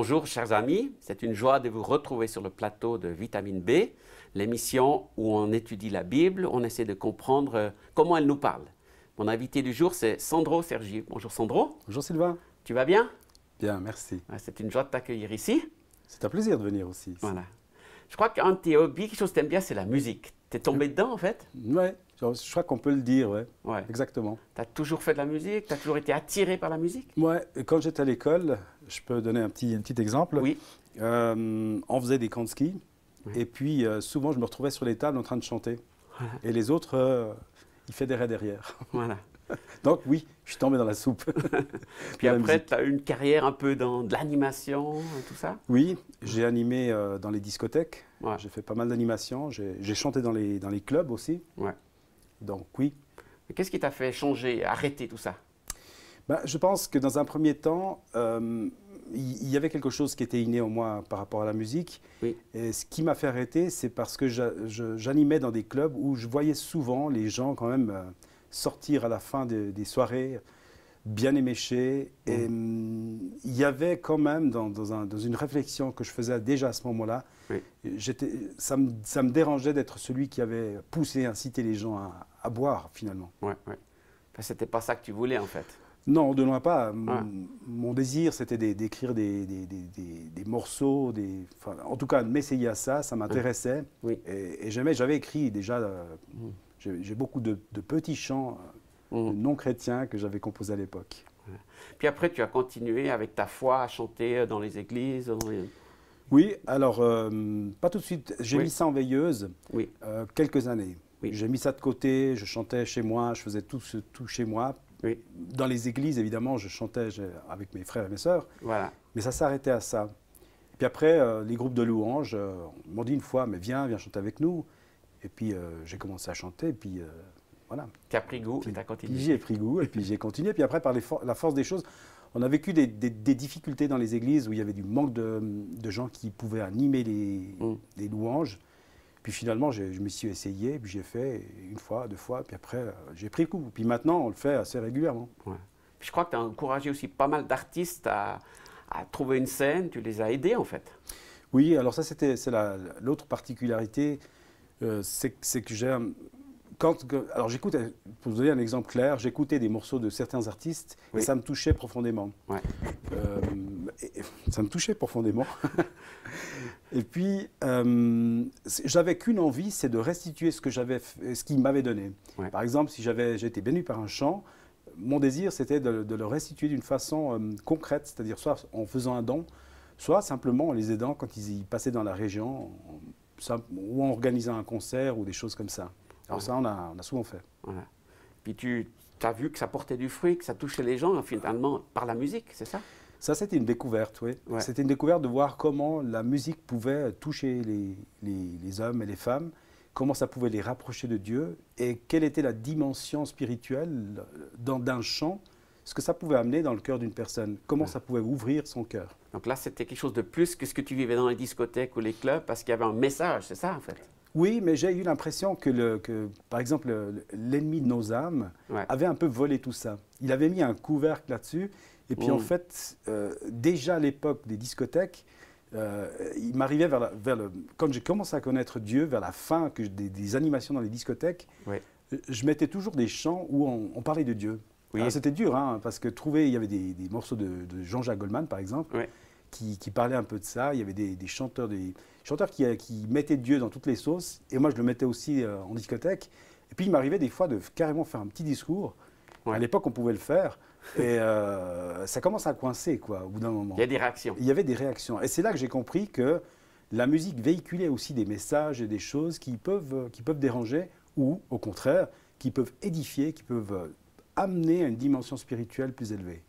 Bonjour chers amis, c'est une joie de vous retrouver sur le plateau de Vitamine B, l'émission où on étudie la Bible, on essaie de comprendre comment elle nous parle. Mon invité du jour, c'est Sandro Sergi. Bonjour Sandro. Bonjour Sylvain. Tu vas bien? Bien, merci. C'est une joie de t'accueillir ici. C'est un plaisir de venir aussi. Voilà. Je crois qu'un de tes hobbies, quelque chose que tu aimes bien, c'est la musique. Tu es tombé dedans en fait? Ouais, je crois qu'on peut le dire, ouais. Ouais. Exactement. Tu as toujours fait de la musique? Tu as toujours été attiré par la musique? Ouais, et quand j'étais à l'école, je peux donner un petit exemple. Oui. On faisait des camps de ski, Oui. et puis souvent je me retrouvais sur les tables en train de chanter. Voilà. Et les autres, ils fédéraient derrière. Voilà. Donc oui, je suis tombé dans la soupe. Puis De la après, musique. tu as eu une carrière un peu dans de l'animation, tout ça? Oui, j'ai animé dans les discothèques. Ouais. J'ai fait pas mal d'animations. J'ai chanté dans les clubs aussi. Ouais. Donc oui. Mais qu'est-ce qui t'a fait changer, arrêter tout ça? Ben, je pense que dans un premier temps, il y avait quelque chose qui était inné en moi par rapport à la musique. Oui. Et ce qui m'a fait arrêter, c'est parce que j'animais dans des clubs où je voyais souvent les gens quand même sortir à la fin des soirées bien éméchés. Et il y avait quand même dans une réflexion que je faisais déjà à ce moment-là, Oui. ça me dérangeait d'être celui qui avait poussé, incité les gens à boire finalement. Ouais, ouais. Enfin, c'était pas ça que tu voulais en fait. Non, de loin pas. Ah. Mon désir, c'était d'écrire des morceaux, enfin, en tout cas de m'essayer à ça, ça m'intéressait. Oui. Et j'avais écrit déjà, j'ai beaucoup de petits chants non chrétiens que j'avais composés à l'époque. Puis après, tu as continué avec ta foi à chanter dans les églises. Oui, alors, pas tout de suite. J'ai Oui. mis ça en veilleuse Oui. quelques années. Oui. J'ai mis ça de côté, je chantais chez moi, je faisais tout chez moi. Oui. Dans les églises, évidemment, je chantais avec mes frères et mes sœurs. Voilà. Mais ça s'arrêtait à ça. Puis après, les groupes de louanges m'ont dit une fois, mais viens chanter avec nous. Et puis j'ai commencé à chanter, et puis voilà. Tu as pris goût et tu as Puis continué. j'ai pris goût, et puis j'ai continué. Puis après, par la force des choses, on a vécu des difficultés dans les églises où il y avait du manque de gens qui pouvaient animer les louanges. Puis finalement, je me suis essayé, puis j'ai fait une fois, deux fois, puis après, j'ai pris goût. Puis maintenant, on le fait assez régulièrement. Ouais. Puis je crois que tu as encouragé aussi pas mal d'artistes à trouver une scène, tu les as aidés en fait. Oui, alors ça, c'est l'autre particularité, c'est que alors j'écoute, pour vous donner un exemple clair, j'écoutais des morceaux de certains artistes Oui. et ça me touchait profondément. Ouais. Ça me touchait profondément. Et puis, j'avais qu'une envie, c'est de restituer ce qu'il m'avait donné. Ouais. Par exemple, si j'étais béni par un chant, mon désir, c'était de le restituer d'une façon concrète, c'est-à-dire soit en faisant un don, soit simplement en les aidant quand ils y passaient dans la région, ou en organisant un concert ou des choses comme ça. Alors ça, on a souvent fait. Voilà. Puis tu as vu que ça portait du fruit, que ça touchait les gens finalement par la musique, c'est ça? Ça, c'était une découverte, oui. Ouais. C'était une découverte de voir comment la musique pouvait toucher les hommes et les femmes, comment ça pouvait les rapprocher de Dieu, et quelle était la dimension spirituelle d'un chant, ce que ça pouvait amener dans le cœur d'une personne, comment ça pouvait ouvrir son cœur. Donc là, c'était quelque chose de plus que ce que tu vivais dans les discothèques ou les clubs, parce qu'il y avait un message, c'est ça en fait? Oui, mais j'ai eu l'impression que, par exemple, l'ennemi de nos âmes Ouais. avait un peu volé tout ça. Il avait mis un couvercle là-dessus. Et puis en fait, déjà à l'époque des discothèques, il m'arrivait quand j'ai commencé à connaître Dieu, vers la fin des animations dans les discothèques, Ouais. je mettais toujours des chants où on parlait de Dieu. Oui. Alors, c'était dur, hein, parce que il y avait des morceaux de Jean-Jacques Goldman, par exemple, Ouais. qui parlaient un peu de ça. Il y avait des chanteurs qui mettaient Dieu dans toutes les sauces. Et moi, je le mettais aussi en discothèque. Et puis, il m'arrivait des fois de carrément faire un petit discours. Ouais. À l'époque, on pouvait le faire. Et ça commence à coincer, quoi, au bout d'un moment. Il y a des réactions. Il y avait des réactions. Et c'est là que j'ai compris que la musique véhiculait aussi des messages et des choses qui peuvent déranger, ou au contraire, qui peuvent édifier, qui peuvent amener à une dimension spirituelle plus élevée.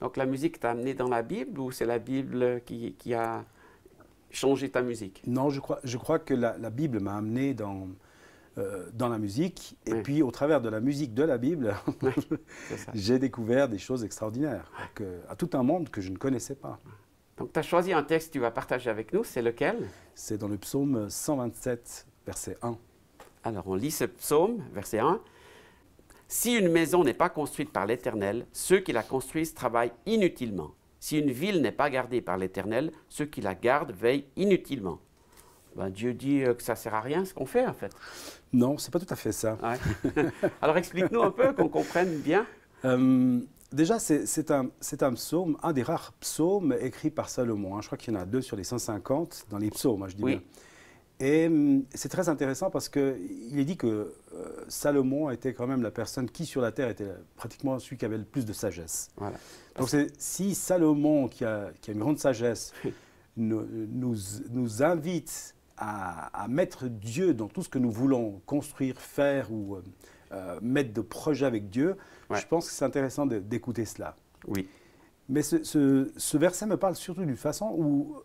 Donc la musique t'a amené dans la Bible ou c'est la Bible qui a changé ta musique? Non, je crois que la Bible m'a amené dans la musique. Et Oui. puis, au travers de la musique de la Bible, C'est ça. j'ai découvert des choses extraordinaires, à tout un monde que je ne connaissais pas. Donc tu as choisi un texte que tu vas partager avec nous, c'est lequel? C'est dans le psaume 127, verset 1. Alors on lit ce psaume, verset 1. « Si une maison n'est pas construite par l'Éternel, ceux qui la construisent travaillent inutilement. Si une ville n'est pas gardée par l'Éternel, ceux qui la gardent veillent inutilement. Ben, Dieu dit que ça ne sert à rien ce qu'on fait en fait. Non, c'est pas tout à fait ça. Ouais. Alors explique-nous un peu, qu'on comprenne bien. Déjà, c'est un psaume, un des rares psaumes écrits par Salomon. Hein. Je crois qu'il y en a 2 sur les 150 dans les psaumes, hein, je dis bien. Et c'est très intéressant parce qu'il est dit que Salomon était quand même la personne qui sur la terre était pratiquement celui qui avait le plus de sagesse. Voilà. Donc si Salomon, qui a une grande sagesse, nous invite à mettre Dieu dans tout ce que nous voulons construire, faire ou mettre de projets avec Dieu, je pense que c'est intéressant d'écouter cela. Oui. Mais ce verset me parle surtout d'une façon où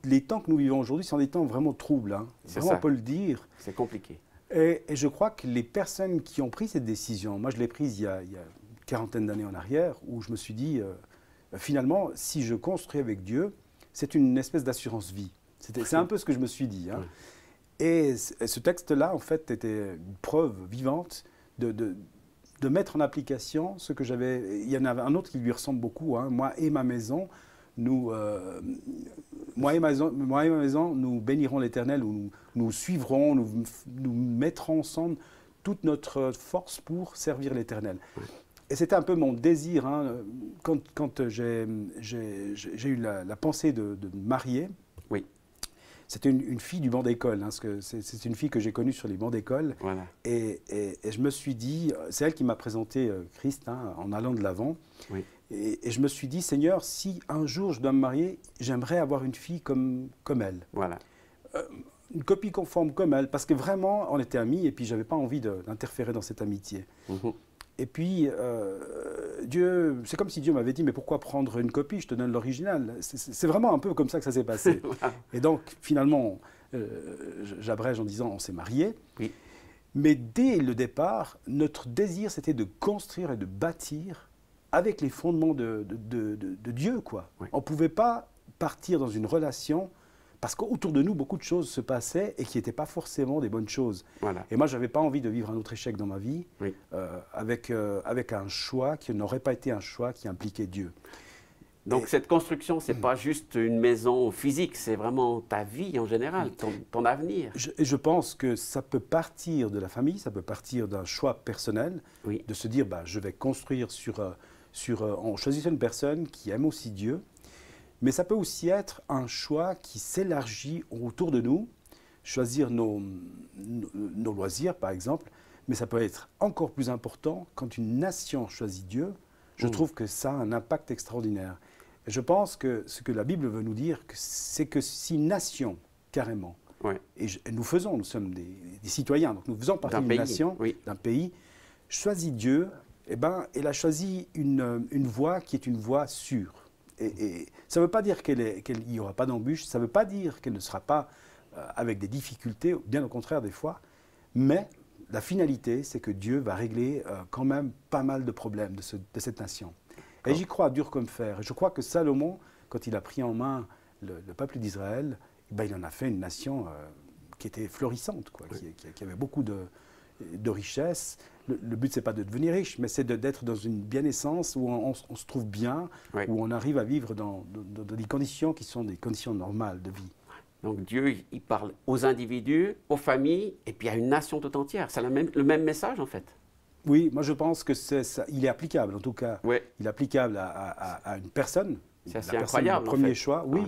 les temps que nous vivons aujourd'hui sont des temps vraiment troubles. Hein. Vraiment, on peut le dire. C'est compliqué. Et je crois que les personnes qui ont pris cette décision, moi je l'ai prise il y a une quarantaine d'années en arrière, où je me suis dit, finalement, si je construis avec Dieu, c'est une espèce d'assurance vie. C'est un peu ce que je me suis dit. Hein. Et ce texte-là, en fait, était une preuve vivante de mettre en application ce que j'avais. Il y en avait un autre qui lui ressemble beaucoup. Hein. Moi et ma maison, nous bénirons l'Éternel, nous suivrons, nous mettrons ensemble toute notre force pour servir l'Éternel. Et c'était un peu mon désir, hein, quand j'ai eu la pensée de me marier. Oui. C'était une fille du banc d'école, hein, c'est une fille que j'ai connue sur les bancs d'école. Voilà. Et je me suis dit, c'est elle qui m'a présenté Christ, hein, en allant de l'avant. Oui. Et je me suis dit, Seigneur, si un jour je dois me marier, j'aimerais avoir une fille comme elle. Voilà. Une copie conforme comme elle, parce que vraiment, on était amis et puis je n'avais pas envie d'interférer dans cette amitié. Et puis, c'est comme si Dieu m'avait dit, mais pourquoi prendre une copie, je te donne l'original. C'est vraiment un peu comme ça que ça s'est passé. Et donc, finalement, j'abrège en disant, on s'est mariés. Oui. Mais dès le départ, notre désir, c'était de construire et de bâtir avec les fondements de Dieu, quoi. Oui. On ne pouvait pas partir dans une relation parce qu'autour de nous, beaucoup de choses se passaient et qui n'étaient pas forcément des bonnes choses. Voilà. Et moi, je n'avais pas envie de vivre un autre échec dans ma vie Oui. avec un choix qui n'aurait pas été un choix qui impliquait Dieu. Donc cette construction, ce n'est pas juste une maison physique, c'est vraiment ta vie en général, ton avenir. Je pense que ça peut partir de la famille, ça peut partir d'un choix personnel, Oui. de se dire, je vais construire en choisissant une personne qui aime aussi Dieu. Mais ça peut aussi être un choix qui s'élargit autour de nous, choisir nos loisirs, par exemple, mais ça peut être encore plus important quand une nation choisit Dieu. Je trouve que ça a un impact extraordinaire. Et je pense que ce que la Bible veut nous dire, c'est que si une nation, carrément, et nous sommes des citoyens, donc nous faisons partie d'une nation, d'un pays, choisit Dieu, elle a choisi une voie qui est une voie sûre. Et ça ne veut pas dire qu'il n'y aura pas d'embûches, ça ne veut pas dire qu'elle ne sera pas avec des difficultés, bien au contraire des fois, mais la finalité, c'est que Dieu va régler quand même pas mal de problèmes de cette nation. Et j'y crois dur comme fer. Et je crois que Salomon, quand il a pris en main le peuple d'Israël, il en a fait une nation qui était florissante, quoi, qui avait beaucoup de richesses. Le but, ce n'est pas de devenir riche, mais c'est d'être dans une bien-essence où on se trouve bien, où on arrive à vivre dans des conditions qui sont des conditions normales de vie. Donc Dieu, il parle aux individus, aux familles, et puis à une nation tout entière. C'est le même message, en fait. Oui, moi je pense que il est applicable, en tout cas. Oui. Il est applicable à une personne. C'est incroyable. Le premier choix, oui.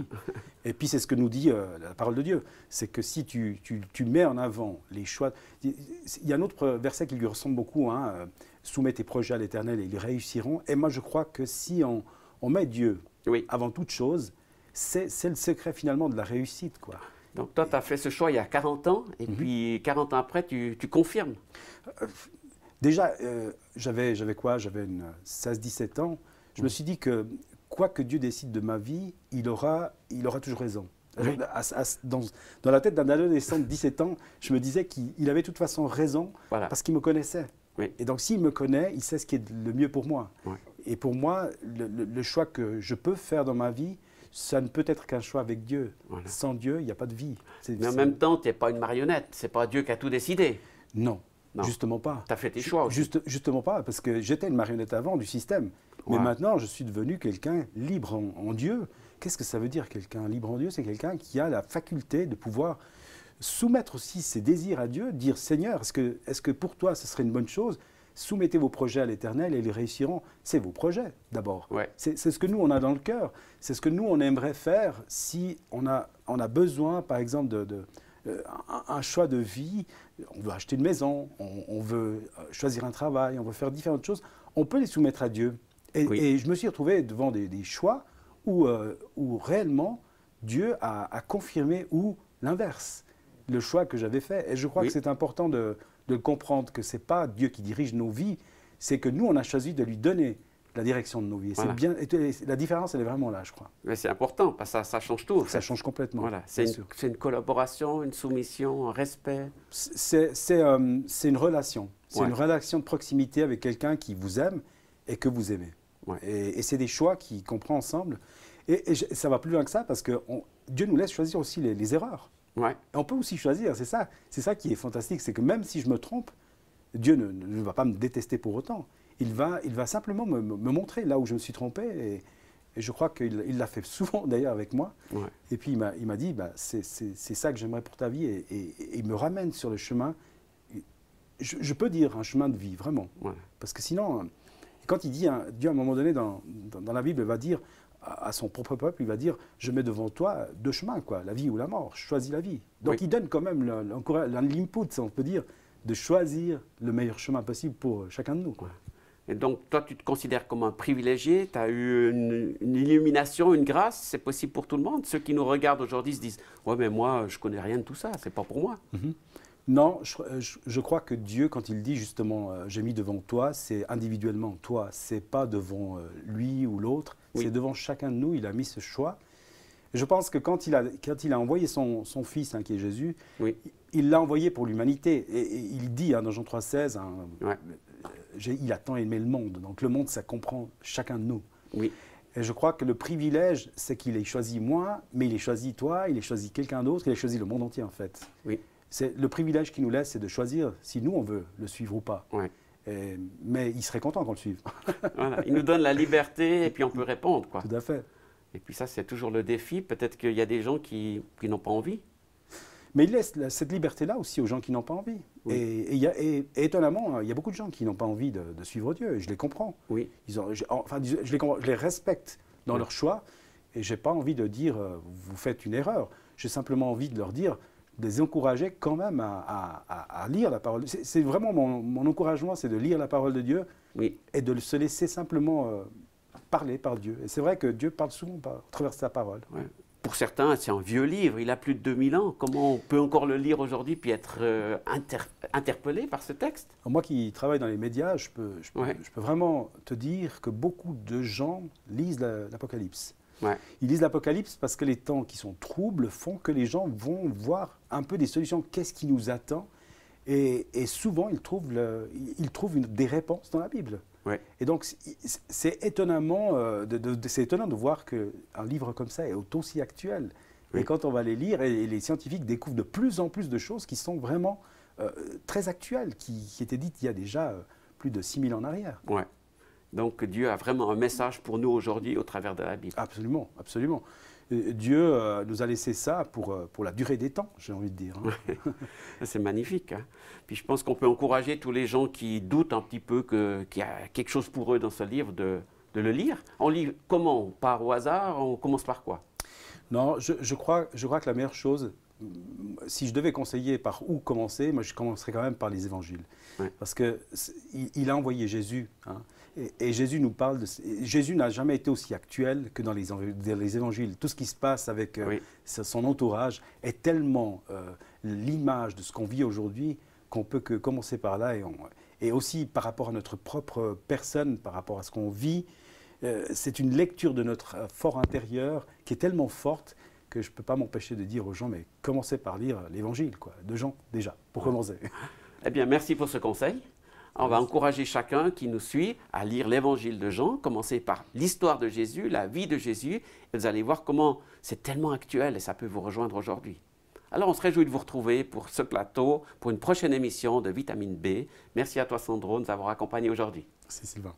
Et puis c'est ce que nous dit la parole de Dieu. C'est que si tu mets en avant les choix. Il y a un autre verset qui lui ressemble beaucoup, hein, soumets tes projets à l'Éternel et ils réussiront. Et moi je crois que si on met Dieu avant toute chose, c'est le secret finalement de la réussite, quoi. Donc toi, tu as fait ce choix il y a 40 ans, et puis 40 ans après, tu confirmes. Déjà, j'avais quoi? J'avais 16-17 ans. Je me suis dit que quoi que Dieu décide de ma vie, il aura toujours raison. Oui. Dans la tête d'un adolescent de 17 ans, je me disais qu'il avait de toute façon raison parce qu'il me connaissait. Oui. Et donc s'il me connaît, il sait ce qui est le mieux pour moi. Oui. Et pour moi, le choix que je peux faire dans ma vie, ça ne peut être qu'un choix avec Dieu. Voilà. Sans Dieu, il n'y a pas de vie. Mais en même temps, tu n'es pas une marionnette. Ce n'est pas Dieu qui a tout décidé. Non. Non. Justement pas. Tu as fait tes choix aussi. Justement pas, parce que j'étais une marionnette avant du système. Mais Ouais. maintenant, je suis devenu quelqu'un libre en Dieu. Qu'est-ce que ça veut dire, quelqu'un libre en Dieu? C'est quelqu'un qui a la faculté de pouvoir soumettre aussi ses désirs à Dieu, dire Seigneur, est-ce que pour toi ce serait une bonne chose? Soumettez vos projets à l'Éternel et ils réussiront. C'est vos projets d'abord. Ouais. C'est ce que nous on a dans le cœur. C'est ce que nous on aimerait faire si on a besoin, par exemple, un choix de vie. On veut acheter une maison, on veut choisir un travail, on veut faire différentes choses. On peut les soumettre à Dieu. Et je me suis retrouvé devant des choix où réellement Dieu a confirmé ou l'inverse, le choix que j'avais fait. Et je crois que c'est important de le comprendre, que ce n'est pas Dieu qui dirige nos vies, c'est que nous, on a choisi de lui donner la direction de nos vies. Voilà. Bien, et la différence, elle est vraiment là, je crois. Mais c'est important, parce que ça change tout. Ça change complètement. Voilà. C'est une collaboration, une soumission, un respect. C'est une relation. C'est Ouais. une relation de proximité avec quelqu'un qui vous aime et que vous aimez. Ouais. Et c'est des choix qu'on prend ensemble. Et ça va plus loin que ça, parce que Dieu nous laisse choisir aussi les erreurs. Ouais. Et on peut aussi choisir, c'est ça qui est fantastique, c'est que même si je me trompe, Dieu ne va pas me détester pour autant. Il va simplement me montrer là où je me suis trompé. Et je crois qu'il l'a fait souvent d'ailleurs avec moi. Ouais. Et puis il m'a dit, c'est ça que j'aimerais pour ta vie. Et il me ramène sur le chemin, je peux dire un chemin de vie, vraiment. Ouais. Parce que sinon, quand il dit, Dieu à un moment donné dans la Bible va dire à son propre peuple, il va dire, je mets devant toi deux chemins, quoi, la vie ou la mort, je choisis la vie. Donc il donne quand même l'input, on peut dire, de choisir le meilleur chemin possible pour chacun de nous, quoi. Et donc, toi, tu te considères comme un privilégié, tu as eu une illumination, une grâce, c'est possible pour tout le monde. Ceux qui nous regardent aujourd'hui se disent, ouais, mais moi, je connais rien de tout ça, c'est pas pour moi. Non, je crois que Dieu, quand il dit justement, j'ai mis devant toi, c'est individuellement toi, c'est pas devant lui ou l'autre, c'est devant chacun de nous, il a mis ce choix. Et je pense que quand il a envoyé son fils, qui est Jésus, il l'a envoyé pour l'humanité. Et il dit dans Jean 3,16, il a tant aimé le monde. Donc le monde, ça comprend chacun de nous. Oui. Et je crois que le privilège, c'est qu'il ait choisi moi, mais il ait choisi toi, il ait choisi quelqu'un d'autre, il a choisi le monde entier en fait. Oui. C'est le privilège qu'il nous laisse, c'est de choisir si nous on veut le suivre ou pas. Ouais. Mais il serait content qu'on le suive. Voilà. Il nous donne la liberté et puis on peut répondre, quoi. Tout à fait. Et puis ça, c'est toujours le défi. Peut-être qu'il y a des gens qui n'ont pas envie. Mais il laisse cette liberté-là aussi aux gens qui n'ont pas envie. Oui. Et étonnamment, il y a beaucoup de gens qui n'ont pas envie de suivre Dieu. Et je les comprends. Oui. Je les respecte dans leur choix. Et je n'ai pas envie de dire, vous faites une erreur. J'ai simplement envie de leur dire, de les encourager quand même à lire la parole. C'est vraiment mon encouragement, c'est de lire la parole de Dieu et de se laisser simplement parler par Dieu. Et c'est vrai que Dieu parle souvent à travers sa parole. Ouais. Pour certains, c'est un vieux livre, il a plus de 2000 ans. Comment on peut encore le lire aujourd'hui puis être interpellé par ce texte? Alors moi qui travaille dans les médias, je peux vraiment te dire que beaucoup de gens lisent l'Apocalypse. Ouais. Ils lisent l'Apocalypse parce que les temps qui sont troubles font que les gens vont voir un peu des solutions. Qu'est-ce qui nous attend? Et souvent, ils trouvent des réponses dans la Bible. Ouais. Et donc, c'est étonnant de voir qu'un livre comme ça est aussi actuel. Oui. Et quand on va les lire, et les scientifiques découvrent de plus en plus de choses qui sont vraiment très actuelles, qui étaient dites il y a déjà plus de 6000 ans en arrière. Ouais. Donc Dieu a vraiment un message pour nous aujourd'hui au travers de la Bible. Absolument, absolument. Dieu nous a laissé ça pour la durée des temps, j'ai envie de dire. C'est magnifique. Hein? Puis je pense qu'on peut encourager tous les gens qui doutent un petit peu qu'il y a quelque chose pour eux dans ce livre de le lire. On lit comment? Par au hasard? On commence par quoi? Non, je crois que la meilleure chose, si je devais conseiller par où commencer, moi je commencerais quand même par les évangiles. Ouais. Parce qu'il a envoyé Jésus. Et Jésus nous parle Jésus n'a jamais été aussi actuel que dans les évangiles. Tout ce qui se passe avec son entourage est tellement l'image de ce qu'on vit aujourd'hui qu'on peut que commencer par là. Et aussi par rapport à notre propre personne, par rapport à ce qu'on vit, c'est une lecture de notre fort intérieur qui est tellement forte que je ne peux pas m'empêcher de dire aux gens, mais commencez par lire l'évangile, de Jean, déjà, pour commencer. Eh bien, merci pour ce conseil. On va encourager chacun qui nous suit à lire l'évangile de Jean, commencer par l'histoire de Jésus, la vie de Jésus, et vous allez voir comment c'est tellement actuel et ça peut vous rejoindre aujourd'hui. Alors on se réjouit de vous retrouver pour ce plateau, pour une prochaine émission de Vitamine B. Merci à toi Sandro de nous avoir accompagnés aujourd'hui. Merci Sylvain.